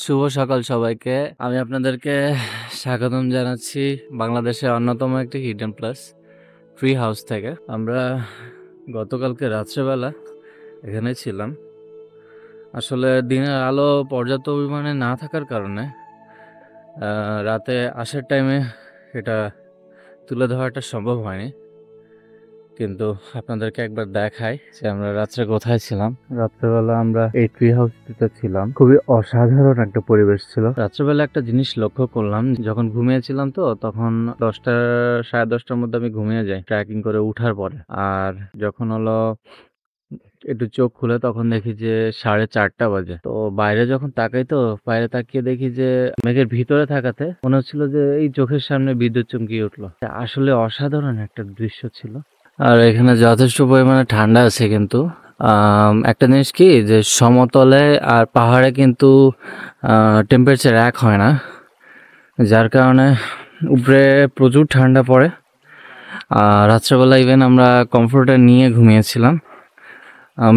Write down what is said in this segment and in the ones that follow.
শুভ সকাল সবাইকে। আমি আপনাদেরকে স্বাগতম জানাচ্ছি বাংলাদেশের অন্যতম একটি হিডেন প্লেস ট্রি হাউস থেকে। আমরা গতকালকে রাত্রেবেলা এখানে ছিলাম। আসলে দিনের আলো পর্যাপ্ত পরিমাণে না থাকার কারণে রাতে আসার টাইমে এটা তুলে ধরাটা সম্ভব হয়নি, কিন্তু আপনাদেরকে একবার দেখাই যে আমরা রাত্রে কোথায় ছিলাম। রাত্রেবেলা আমরা এই ট্রি হাউসটিতে ছিলাম। খুবই অসাধারণ একটা পরিবেশ ছিল। রাত্রেবেলা একটা জিনিস লক্ষ্য করলাম, যখন ঘুমিয়েছিলাম তো তখন 10টা সাড়ে 10টার মধ্যে আমি ঘুমিয়ে যাই ট্রেকিং করে উঠার পরে। আর যখন হলো একটু চোখ খুলে তখন দেখি যে 4:30 বাজে। তো বাইরে যখন তাকাই, তো বাইরে তাকিয়ে দেখি যে মেঘের ভিতরে থাকাতে মনে হচ্ছিল যে এই চোখের সামনে বিদ্যুৎ চমকিয়ে উঠলো। আসলে অসাধারণ একটা দৃশ্য ছিল। আর এখানে যথেষ্ট পরিমাণে ঠান্ডা আছে, কিন্তু একটা জিনিস কি যে সমতলে আর পাহাড়ে কিন্তু টেম্পারেচার এক হয় না, যার কারণে উপরে প্রচুর ঠান্ডা পড়ে। রাত্রেবেলা ইভেন আমরা কমফোর্টার নিয়ে ঘুমিয়েছিলাম।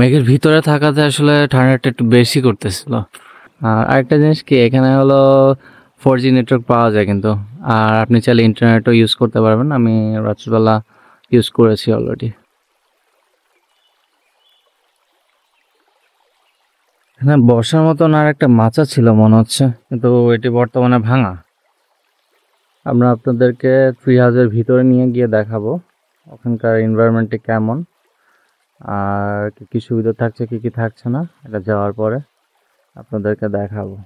মেঘের ভিতরে থাকাতে আসলে ঠান্ডাটা একটু বেশি করতেছিল। আর আরেকটা জিনিস কি, এখানে হলো 4G নেটওয়ার্ক পাওয়া যায় কিন্তু, আর আপনি চাইলে ইন্টারনেটও ইউজ করতে পারবেন। আমি রাত্রেবেলা ইউজ করেছি অলরেডি। এখানে বসার মতন আর একটা মাচা ছিল মনে হচ্ছে, কিন্তু এটি বর্তমানে ভাঙা। আমরা আপনাদেরকে ট্রি হাউসের ভিতরে নিয়ে গিয়ে দেখাবো ওখানকার এনভায়রনমেন্টটি কেমন, আর কি কি সুবিধা থাকছে কি কি থাকছে না, এটা যাওয়ার পরে আপনাদেরকে দেখাবো।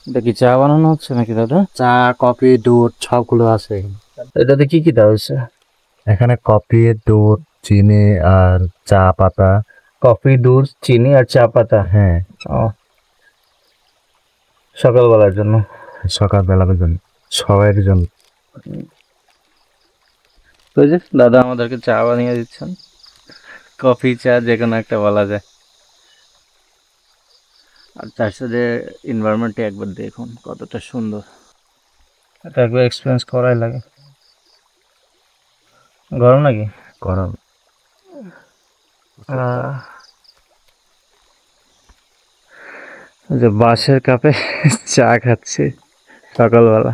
এটা কি চা বানানো হচ্ছে নাকি দাদা? চা, কফি, দুধ সবগুলো আছে। এটাতে কি কি দেওয়া হচ্ছে? এখানে কফি, দুধ, চিনি আর চা পাতা। কফি, দুধ, চিনি আর চা পাতা। হ্যাঁ, সকালবেলার জন্য। সকালবেলার জন্য, সবাইয়ের জন্য। তো যে দাদা আমাদেরকে চা বানিয়ে দিচ্ছেন, কফি চা যে কোনো একটা বলা যায়। আর তার সাথে এনভায়রনমেন্টটি একবার দেখুন কতটা সুন্দর। এটা একবার এক্সপিরিয়েন্স করাই লাগে। গরম নাকি? গরম। যে বাঁশের কাপে চা খাচ্ছি সকালবেলা।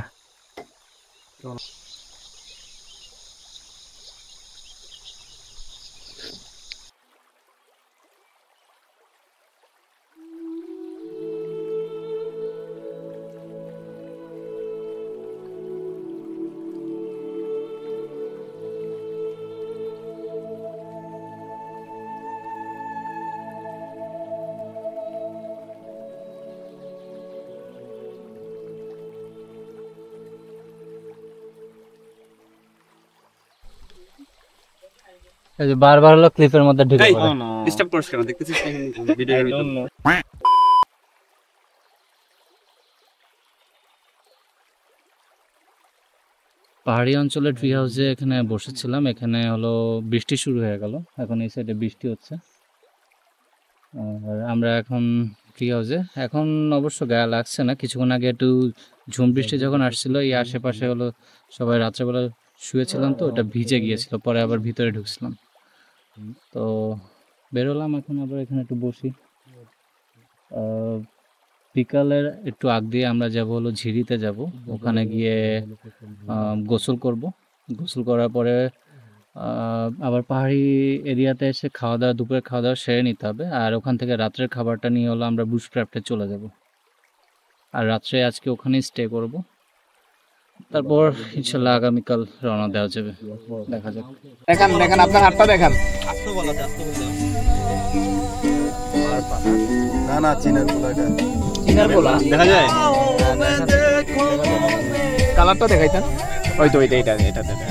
এই যে বারবার হলো ক্লিপের মধ্যে ঢুকে পড়ে। ডিস্টার্ব করিস কেন? দেখতেছিস ভিডিওর ভিতর। পাহাড়ি অঞ্চলের ট্রি হাউসে এখানে বসেছিলাম। এখানে হলো বৃষ্টি শুরু হয়ে গেল, এখন এই সাইডে বৃষ্টি হচ্ছে। আর আমরা এখন ট্রি হাউসে, এখন অবশ্য গায়ে লাগছে না। কিছুক্ষণ আগে একটু ঝুম বৃষ্টি যখন আসছিল, এই আশেপাশে হলো সবাই রাত্রেবেলা শুয়েছিলাম, তো ওটা ভিজে গিয়েছিল, পরে আবার ভিতরে ঢুকছিলাম। তো বেরোলাম, এখন আবার এখানে একটু বসি। বিকালের একটু আগ দিয়ে আমরা যাব হলো ঝিরিতে যাব, ওখানে গিয়ে গোসল করব। গোসল করার পরে আবার পাহাড়ি এরিয়াতে এসে খাওয়া দাওয়া, দুপুরের খাওয়া দাওয়া সেরে নিতে হবে। আর ওখান থেকে রাত্রের খাবারটা নিয়ে হলো আমরা বুশক্রাফটে চলে যাব, আর রাত্রে আজকে ওখানেই স্টে করব। তারপর ইনশাল্লাহ আগামীকাল রওনা দেওয়া যাবে। দেখা যাক। দেখান দেখান আপনার হাতটা দেখান। না না, চিনার পোলাটা। চিনার পোলা দেখা যায়? কালারটা দেখাইতেন। ওই তো এটা এটা এটা দেখা।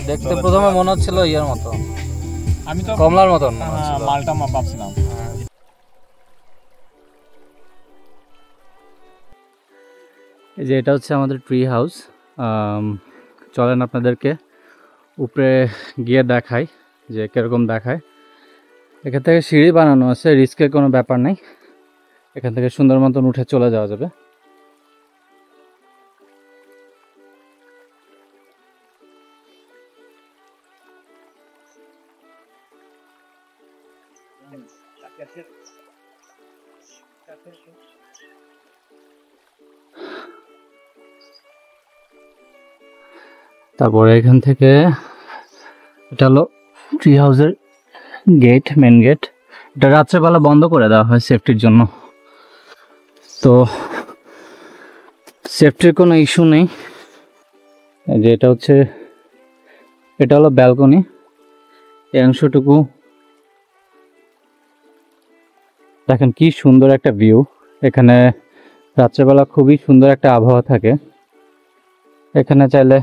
দেখতে প্রথমে মনে হচ্ছিল ইয়ার মতো, আমি তো কমলার মতন মালটা ভাবছিলাম। এই যে এটা হচ্ছে আমাদের ট্রি হাউস। চলেন আপনাদেরকে উপরে গিয়ে দেখাই যে কীরকম দেখায়। এখান থেকে সিঁড়ি বানানো আছে, রিস্কের কোনো ব্যাপার নেই। এখান থেকে সুন্দর মতন উঠে চলে যাওয়া যাবে। তারপরে এখান থেকে এটা হলো ট্রি হাউসের গেট, মেন গেট। এটা রাত্রেবেলা বন্ধ করে দেওয়া হয় সেফটির জন্য। তো সেফটির কোনো ইস্যু নেই। এই যে এটা হলো ব্যালকনি। এই অংশটুকু দেখেন কি সুন্দর একটা ভিউ। এখানে রাত্রেবেলা খুবই সুন্দর একটা আবহাওয়া থাকে। এখানে চাইলে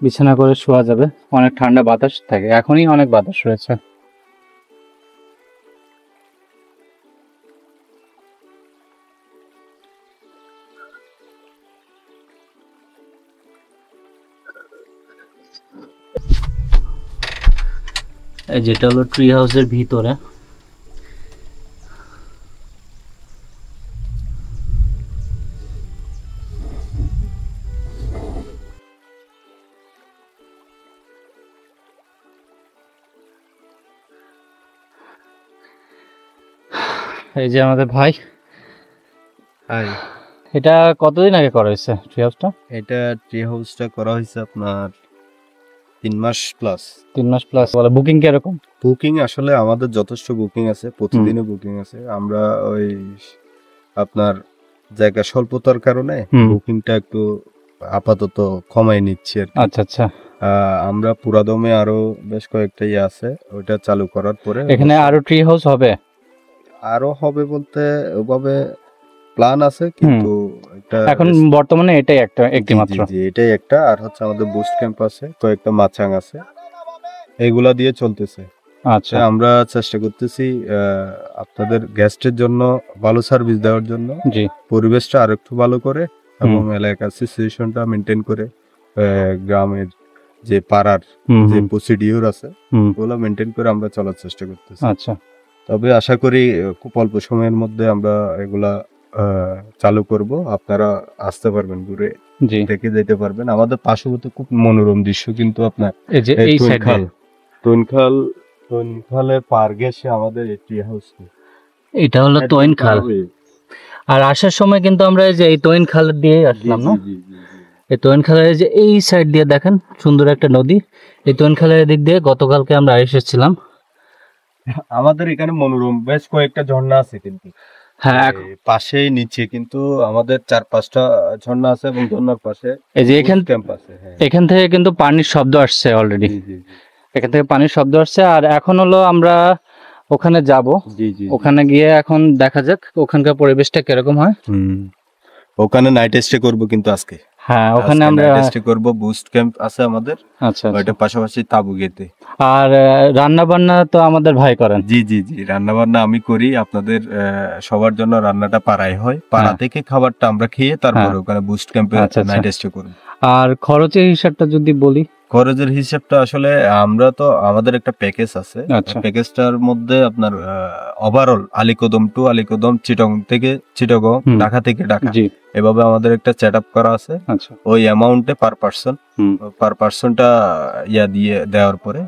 বিছানা করে শোয়া যাবে, অনেক ঠান্ডা বাতাস থাকে, এখনই অনেক বাতাস রয়েছে। এই যেটা হলো ট্রি হাউসের ভিতরে। এই যে আমাদের ভাই, হাই, এটা কতদিন আগে করা হয়েছে ট্রি হাউসটা? এটা ট্রি হাউসটা করা হয়েছে আপনার 3 মাস প্লাস। 3 মাস প্লাস। বলে বুকিং কিরকম? বুকিং আসলে আমাদের যথেষ্ট বুকিং আছে, প্রতিদিনই বুকিং আছে। আমরা ওই আপনার জায়গা স্বল্পতার কারণে বুকিংটা একটু আপাতত কমাই নিচ্ছি আর কি। আচ্ছা আচ্ছা। আমরা পুরাদমে আরো বেশ কয়েকটা আছে, ওইটা চালু করার পরে এখানে আরো ট্রি হাউস হবে? আরো হবে বলতে ওভাবে প্ল্যান আছে, কিন্তু এখন বর্তমানে এটাই একটি মাত্র। জি, এটাই একটা। আর হচ্ছে আমাদের বুস্ট ক্যাম্প আছে, কয়েকটা মাচাং আছে, এগুলা দিয়ে চলতেছে। আচ্ছা, আমরা চেষ্টা করতেছি আপনাদের গেস্টের জন্য ভালো সার্ভিস দেওয়ার জন্য, জি, পরিবেশটা আরেকটু ভালো করে এবং এলাকার সিচুয়েশনটা মেনটেন করে, গ্রামের যে পাড়ার যে প্রসিডিউর আছে ওগুলো মেনটেন করে আমরা চলার চেষ্টা করতেছি। আচ্ছা, তবে আশা করি খুব অল্প সময়ের মধ্যে আমরা এগুলা চালু করব। আপনারা আসতে পারবেন, ঘুরে দেখে যেতে পারবেন। আমাদের পার্শ্ববর্তী খুব মনোরম দৃশ্য কিন্তু আপনার এই যে এই সাইডে তোইনখালের পার গেছে আমাদের এই ট্রি হাউস। এটা হলো তোইনখাল। আর আসার সময় কিন্তু আমরা এই যে এই তোইনখাল দিয়ে আসলাম না? এই তোইনখালের যে এই সাইড দিয়ে দেখেন সুন্দর একটা নদী। এই তোইনখালের দিক দিয়ে গতকালকে আমরা এসেছিলাম। আমাদের এখানে মনোরম বেশ কয়েকটা ঝর্ণা আছে, কিন্তু হ্যাঁ পাশেই নিচে কিন্তু আমাদের 4-5টা ঝর্ণা আছে এবং ঝর্ণার পাশে এই যে এখান থেকে কিন্তু পানির শব্দ আসছে অলরেডি। এখান থেকে পানির শব্দ আসছে। আর এখন হলো আমরা ওখানে যাব। ওখানে গিয়ে এখন দেখা যাক ওখানকার পরিবেশটা কিরকম হয়। ওখানে নাইট স্টে করব কিন্তু আজকে। হ্যাঁ, ওখানে আমরা নাইট স্টে করব। বুস্ট ক্যাম্প আছে আমাদের। আচ্ছা, ওইটা পাশাপাশি তাবু গেতে। আর রান্না বান্না তো আমাদের ভাই করেন। জি, রান্না বান্না আমি করি। আপনাদের সবার জন্য রান্নাটা পাড়ায় হয়, পাড়া থেকে খাবারটা আমরা খেয়ে তারপর ওখানে বুস্ট ক্যাম্পে নাইট স্টে করব। আর খরচের হিসাবটা যদি বলি? খরচের হিসাবটা আসলে আমরা তো আমাদের একটা প্যাকেজ আছে। প্যাকেজটার মধ্যে আপনার ওভারঅল আলীকদম টু আলীকদম, চিটং থেকে চিটাগং, ঢাকা থেকে ঢাকা, এভাবে আমাদের একটা সেটআপ করা আছে। ওই অ্যামাউন্টে পার পারসনটা দিয়ে দেওয়ার পরে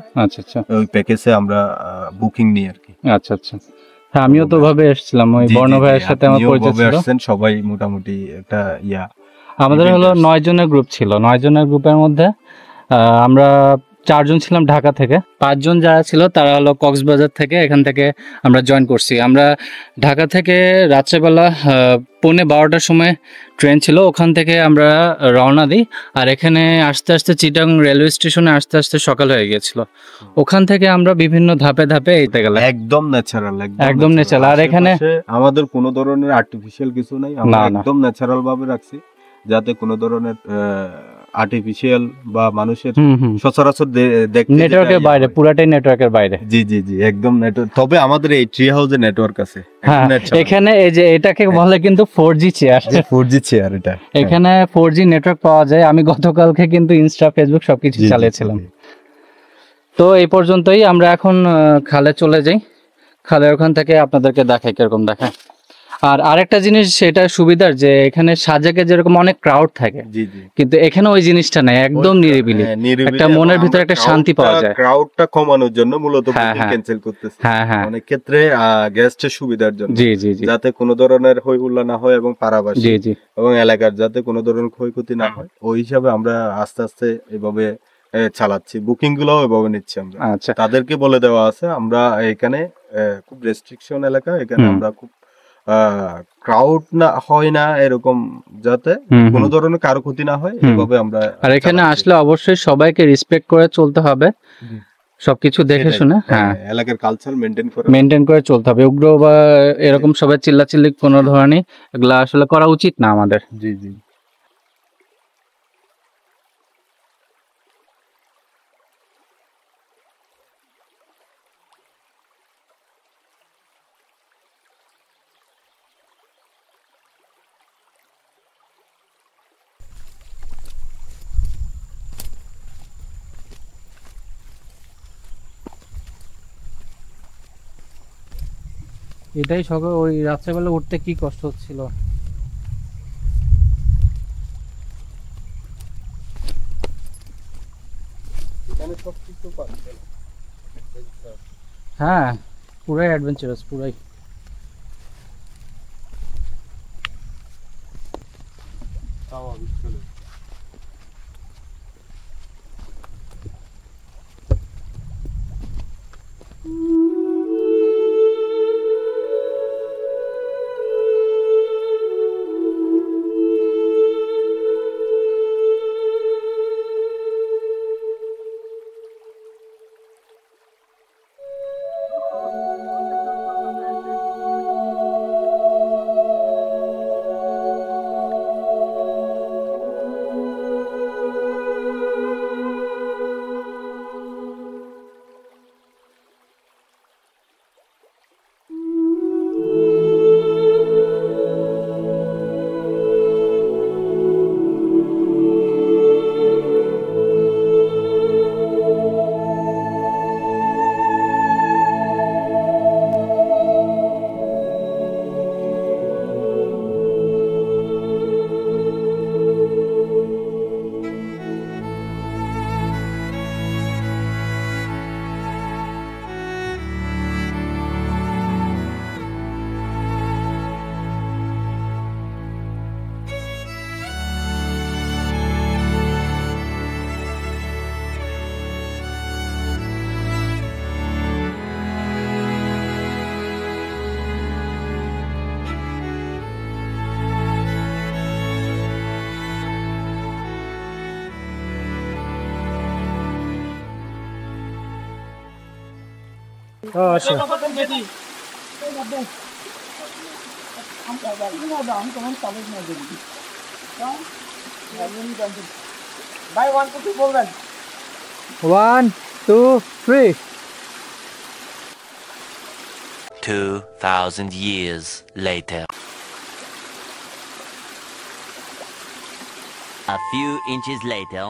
ওই প্যাকেজে আমরা বুকিং নিই আর কি। আচ্ছা, হ্যাঁ, আমিও তো ভাবে এসেছিলাম, ওই বর্ণ ভাইয়ের সাথে আমার পরিচয় ছিল। সবাই মোটামুটি একটা আমাদের হলো 9 জনের গ্রুপ ছিল। 9 জনের গ্রুপের মধ্যে আমরা 4 জন ছিলাম ঢাকা থেকে। 5 জন যারা ছিল তারা হলো কক্সবাজার থেকে। এখান থেকে আমরা জয়েন করছি। আমরা ঢাকা থেকে রাত্রেবেলা 11:45টার সময় ট্রেন ছিল, ওখান থেকে আমরা রওনা দিই। আর এখানে আস্তে আস্তে চিটাং রেলওয়ে স্টেশনে আসতে আসতে সকাল হয়ে গিয়েছিল। ওখান থেকে আমরা বিভিন্ন ধাপে ধাপে এতে গেলাম। একদম ন্যাচারাল। আর এখানে আমাদের কোনো ধরনের আর্টিফিশিয়াল কিছু নাই। আমরা একদম ন্যাচারাল ভাবে রাখছি, যাতে কোনো ধরনের আর্টিফিশিয়াল বা মানুষের সচরাচর দেখতে নেটওয়ার্কের বাইরে, পুরাটাই নেটওয়ার্কের বাইরে। জি, একদম নেটওয়ার্ক। তবে আমাদের এই ট্রি হাউসে নেটওয়ার্ক আছে। এখানে এই যে এটাকে বলে কিন্তু 4G চেয়ার। 4G চেয়ার এটা। এখানে 4G নেটওয়ার্ক পাওয়া যায়। আমি গতকালকে কিন্তু ইনস্টা, ফেসবুক সবকিছু চালিয়েছিলাম। তো এই পর্যন্তই। আমরা এখন খালে চলে যাই। খালের ওখান থেকে আপনাদেরকে দেখাই কিরকম দেখায়। আর আরেকটা জিনিস সেটা সুবিধার যে এখানে সাজেকে যেরকম অনেক ক্রাউড থাকে, জি জি, কিন্তু এখানে ওই জিনিসটা নাই, একদম নিরিবিলি, হ্যাঁ, নিরিবিলি একটা এবং মনের ভিতরে আমরা একটা শান্তি পাওয়া যায়। ক্রাউডটা কমানোর জন্য মূলত হ্যাঁ, বুকিং হ্যাঁ। ক্যান্সেল করতেছি। হ্যাঁ হ্যাঁ, অনেক ক্ষেত্রে গেস্টের সুবিধার জন্য, জি জি জি, যাতে কোনো ধরনের হই হুল্লা না হয় এবং পাড়াবাসী জি জি, এবং এলাকার যাতে কোনো ধরনের ক্ষয়ক্ষতি না হয়, ওই হিসাবে আমরা আস্তে আস্তে এভাবে চালাচ্ছি, বুকিং গুলোও এভাবে নিচ্ছি আমরা। আচ্ছা, তাদেরকে বলে দেওয়া আছে আমরা এখানে খুব রেস্ট্রিকশন এলাকা, এখানে হুম। আমরা খুব ক্রাউড না হয় না এরকম, যাতে হুম, কোনো হুম। ধরনের কারো ক্ষতি না হয়, হুম। এভাবে আমরা আর এখানে চালাচ্ছি। আসলে অবশ্যই সবাইকে রেসপেক্ট করে চলতে হবে, জি। সবকিছু দেখে সেটাই। শুনে, হ্যাঁ, এলাকার কালচার মেনটেন করে। মেনটেন করে চলতে হবে। উগ্র বা এরকম সবাই চিল্লাচিল্লি কোনো ধরনের এগুলা আসলে করা উচিত না আমাদের। জি জি। এটাই সকাল ওই রাত্রেবেলা উঠতে কি কষ্ট হচ্ছিল। এখানে সবকিছু পাচ্ছেন। হ্যাঁ, পুরাই অ্যাডভেঞ্চারাস, পুরাই। স্বাভাবিক চলে। ভাই 1 2 3 বলবেন। 1 2 3 2,000 years later. A few inches later.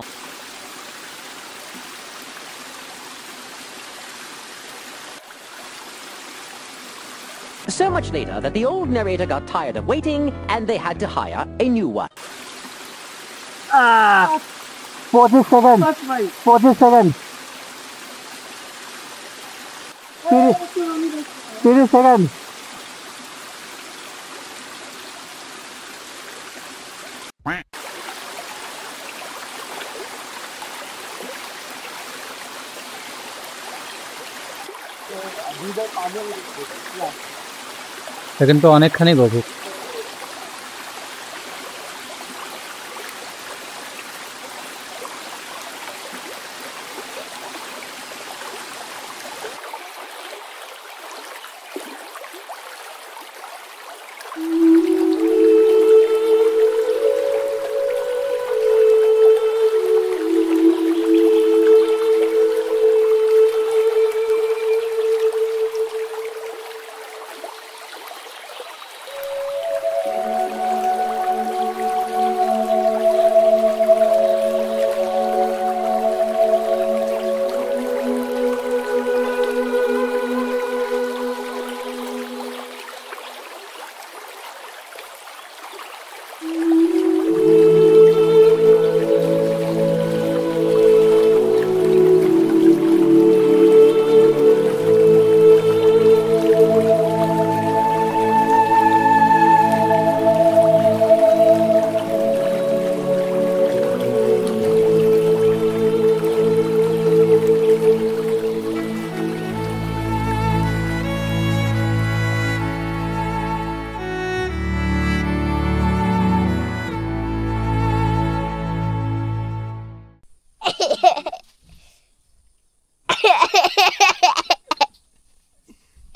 So much later that the old narrator got tired of waiting and they had to hire a new one. 47 47 30 second. কিন্তু অনেকখানি গভীর।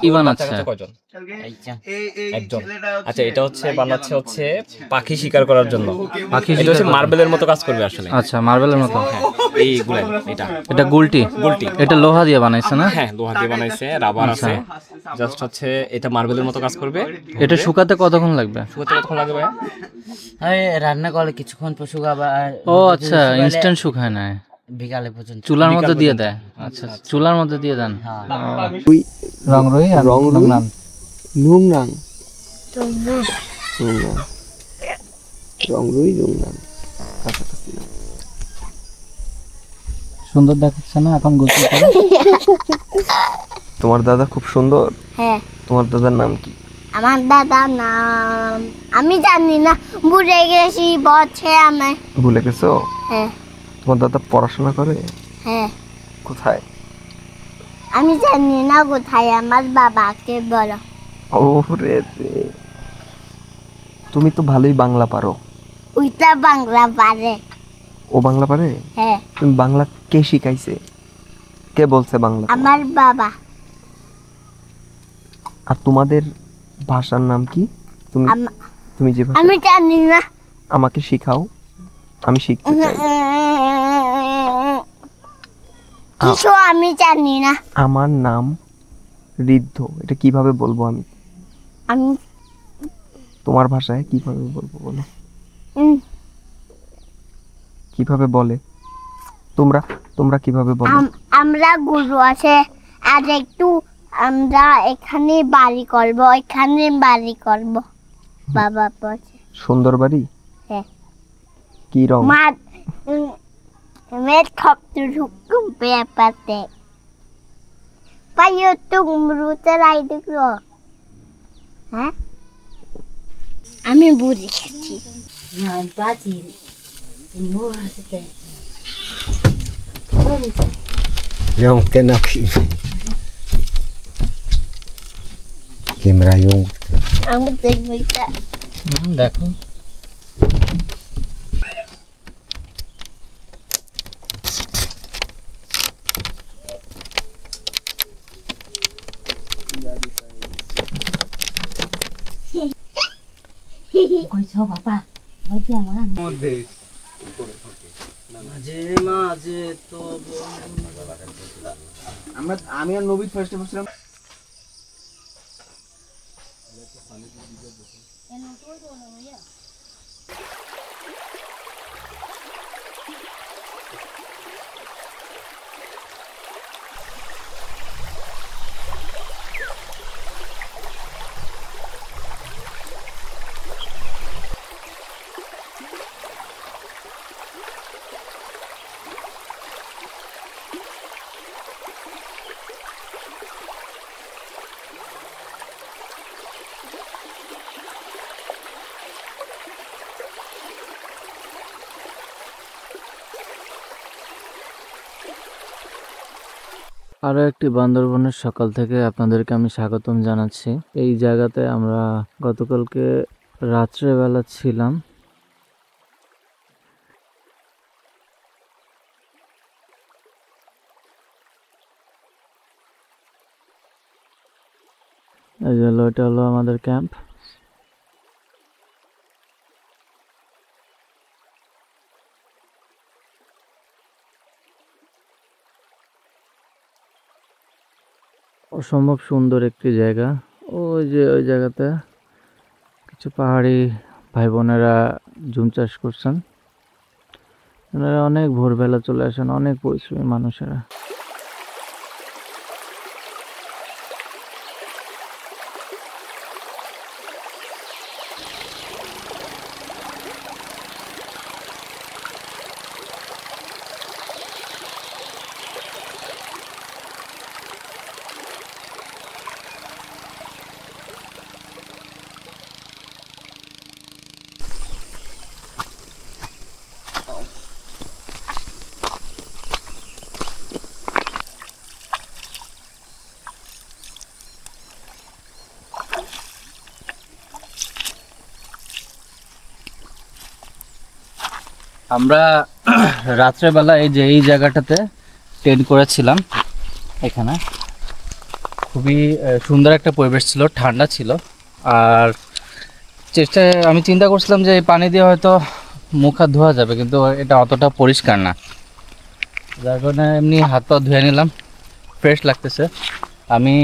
কি বানাচ্ছে? কয়জন? একজন। আচ্ছা, এটা হচ্ছে বানাচ্ছে হচ্ছে পাখি শিকার করার জন্য। পাখি এটা হচ্ছে মার্বেলের মতো কাজ করবে আসলে। আচ্ছা, মার্বেলের মতো। এইগুলাই এটা গুলটি। এটা লোহা দিয়ে বানাইছে না? হ্যাঁ, লোহা দিয়ে বানাইছে, রাবার আছে। জাস্ট হচ্ছে এটা মার্বেলের মতো কাজ করবে। এটা শুকাতে কতক্ষণ লাগবে? শুকাতে কতক্ষণ লাগবে ভাইয়া? রান্না করলে কিছুক্ষণ পর শুকাবে। আর ও আচ্ছা, ইনস্ট্যান্ট শুকায় না, বিকালে পর্যন্ত চুলার মধ্যে দিয়ে দেয়। আচ্ছা, চুলার মধ্যে দিয়ে দেন। রংরুই আর রংনান। নুংনাং রংরুই নুংনাং। সুন্দর দেখাচ্ছে না এখন গোসল করে? তোমার দাদা খুব সুন্দর। হ্যাঁ। তোমার দাদার নাম কি? আমার দাদার নাম আমি জানি না, ভুলে গেছি, বলছে আমি। ভুলে গেছো? হ্যাঁ। তোমার দাদা পড়াশোনা করে? হ্যাঁ। কোথায়? আমি জানি না কোথায়, আমার বাবাকে বলো। ওরে রে, তুমি তো ভালোই বাংলা পারো। ওইটা বাংলা পারে। ও বাংলা পারে? হ্যাঁ। তুমি বাংলা কে শিখাইছে? কে বলছে বাংলা? আমার বাবা। আর তোমাদের ভাষার নাম কি? তুমি তুমি যে ভাষা, আমি জানি না। আমাকে শিখাও, আমি শিখতে চাই। কিছু আমি জানি না। আমার নাম ঋদ্ধ, এটা কিভাবে বলবো আমি? আমি তোমার ভাষায় কিভাবে বলবো বলো? উম, কিভাবে বলে? তোমরা তোমরা কিভাবে বলো? আমরা গুরু আছে, আর একটু আমরা এখানে বাড়ি করব, এখানে বাড়ি করব। বাবা বলছে। সুন্দর বাড়ি? হ্যাঁ। কি রং? মা med kopterhukum pepate. Payutong ruterai dugro. হ্যাঁ? আমি বুঝি খেছি। না বাজি মোরতে Yung kenaki. Camera yung. আমি দেখবো এটা। দেখো কইছো বাবা ওই যে আমার মাঝে মাঝে তো আমি আর নবীদ ফার্স্টে বসছিলাম। আরো একটি বান্দরবনের সকাল থেকে আপনাদেরকে আমি স্বাগতম জানাচ্ছি। এই জায়গাতে আমরা গতকালকে রাত্রেবেলা ছিলাম। এই যে এটা হলো আমাদের ক্যাম্প। অসম্ভব সুন্দর একটি জায়গা। ওই যে ওই জায়গাতে কিছু পাহাড়ি ভাই বোনেরা জুম চাষ করছেন। ওনারা অনেক ভোরবেলা চলে আসেন, অনেক পরিশ্রমী মানুষেরা। আমরা রাত্রেবেলা এই যে এই জায়গাটাতে টেন্ট করেছিলাম। এখানে খুবই সুন্দর একটা পরিবেশ ছিল, ঠান্ডা ছিল। আর আমি চিন্তা করছিলাম যে এই পানি দিয়ে হয়তো মুখ হাত ধোয়া যাবে, কিন্তু এটা অতটা পরিষ্কার না, যার কারণে এমনি হাত পা ধুয়ে নিলাম, ফ্রেশ লাগতেছে। আমি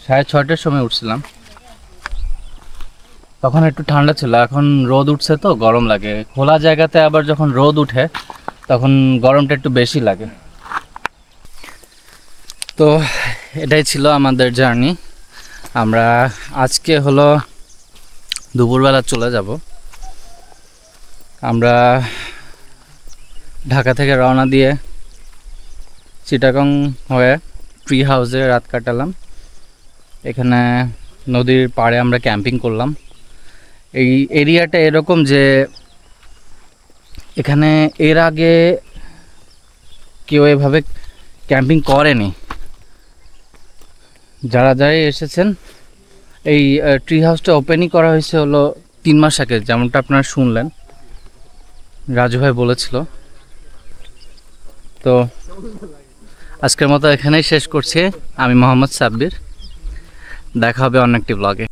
6:30টার সময় উঠছিলাম, তখন একটু ঠান্ডা ছিল, এখন রোদ উঠছে তো গরম লাগে। খোলা জায়গাতে আবার যখন রোদ উঠে তখন গরমটা একটু বেশি লাগে। তো এটাই ছিল আমাদের জার্নি। আমরা আজকে হলো দুপুরবেলা চলে যাব। আমরা ঢাকা থেকে রওনা দিয়ে চিটাগং হয়ে ট্রি হাউসে রাত কাটালাম। এখানে নদীর পাড়ে আমরা ক্যাম্পিং করলাম। এই এরিয়াটা এরকম যে এখানে এর আগে কেউ এভাবে ক্যাম্পিং করেনি। যারা এসেছেন, এই ট্রি হাউসটা ওপেনই করা হয়েছে হলো 3 মাস আগে, যেমনটা আপনারা শুনলেন, রাজু ভাই বলেছিল। তো আজকের মতো এখানেই শেষ করছি। আমি মোহাম্মদ সাব্বির, দেখা হবে অন্য একটি ব্লগে।